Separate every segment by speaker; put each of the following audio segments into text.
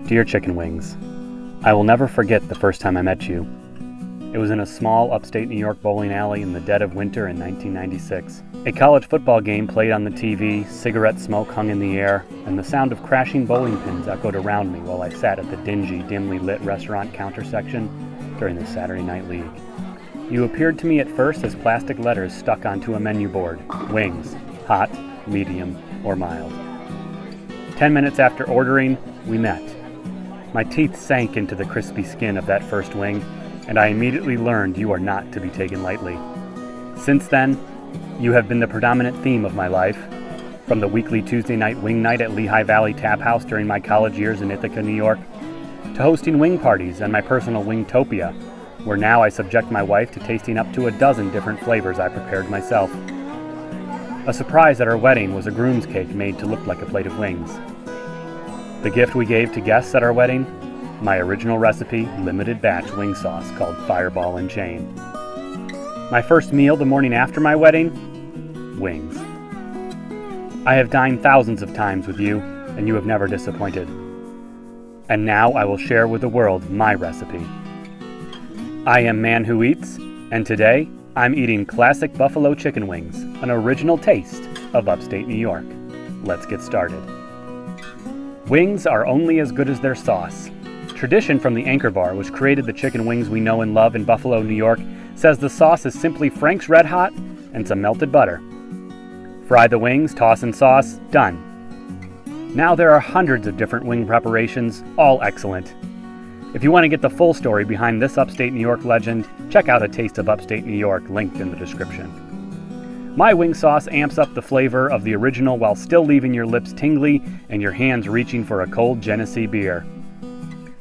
Speaker 1: Dear Chicken Wings, I will never forget the first time I met you. It was in a small upstate New York bowling alley in the dead of winter in 1996. A college football game played on the TV, cigarette smoke hung in the air, and the sound of crashing bowling pins echoed around me while I sat at the dingy, dimly lit restaurant counter section during the Saturday Night League. You appeared to me at first as plastic letters stuck onto a menu board: wings, hot, medium, or mild. 10 minutes after ordering, we met. My teeth sank into the crispy skin of that first wing, and I immediately learned you are not to be taken lightly. Since then, you have been the predominant theme of my life, from the weekly Tuesday night wing night at Lehigh Valley Tap House during my college years in Ithaca, New York, to hosting wing parties and my personal Wingtopia, where now I subject my wife to tasting up to a dozen different flavors I prepared myself. A surprise at our wedding was a groom's cake made to look like a plate of wings. The gift we gave to guests at our wedding, my original recipe, limited batch wing sauce called Fireball and Chain. My first meal the morning after my wedding, wings. I have dined thousands of times with you, and you have never disappointed. And now I will share with the world my recipe. I am ManWhoEats, and today I'm eating classic buffalo chicken wings, an original taste of upstate New York. Let's get started. Wings are only as good as their sauce. Tradition from the Anchor Bar, which created the chicken wings we know and love in Buffalo, New York, says the sauce is simply Frank's Red Hot and some melted butter. Fry the wings, toss in sauce, done. Now there are hundreds of different wing preparations, all excellent. If you want to get the full story behind this upstate New York legend, check out A Taste of Upstate New York, linked in the description. My wing sauce amps up the flavor of the original while still leaving your lips tingly and your hands reaching for a cold Genesee beer.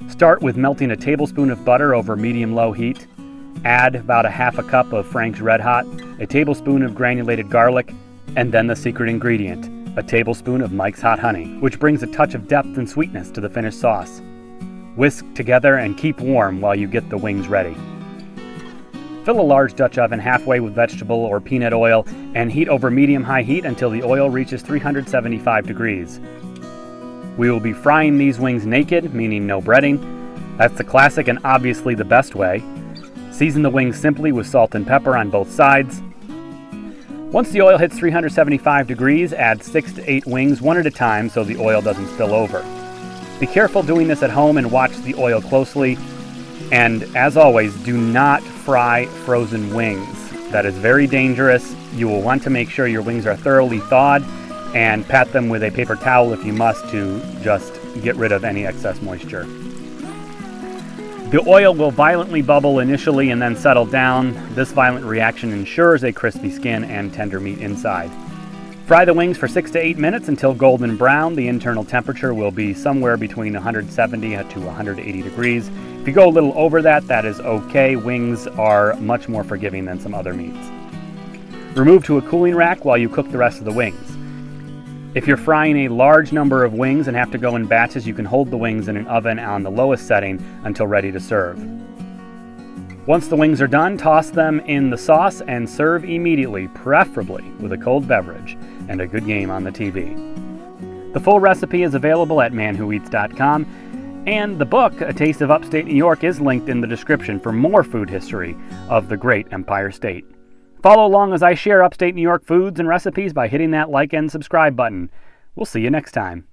Speaker 1: Start with melting a tablespoon of butter over medium-low heat. Add about a half a cup of Frank's Red Hot, a tablespoon of granulated garlic, and then the secret ingredient, a tablespoon of Mike's Hot Honey, which brings a touch of depth and sweetness to the finished sauce. Whisk together and keep warm while you get the wings ready. Fill a large Dutch oven halfway with vegetable or peanut oil and heat over medium-high heat until the oil reaches 375 degrees. We will be frying these wings naked, meaning no breading. That's the classic and obviously the best way. Season the wings simply with salt and pepper on both sides. Once the oil hits 375 degrees, add 6 to 8 wings one at a time so the oil doesn't spill over. Be careful doing this at home and watch the oil closely. And as always, do not fry frozen wings. That is very dangerous. You will want to make sure your wings are thoroughly thawed and pat them with a paper towel if you must to just get rid of any excess moisture. The oil will violently bubble initially and then settle down. This violent reaction ensures a crispy skin and tender meat inside. Fry the wings for 6 to 8 minutes until golden brown. The internal temperature will be somewhere between 170 to 180 degrees. If you go a little over that, that is okay. Wings are much more forgiving than some other meats. Remove to a cooling rack while you cook the rest of the wings. If you're frying a large number of wings and have to go in batches, you can hold the wings in an oven on the lowest setting until ready to serve. Once the wings are done, toss them in the sauce and serve immediately, preferably with a cold beverage and a good game on the TV. The full recipe is available at ManWhoEats.com, and the book, A Taste of Upstate New York, is linked in the description for more food history of the great Empire State. Follow along as I share upstate New York foods and recipes by hitting that like and subscribe button. We'll see you next time.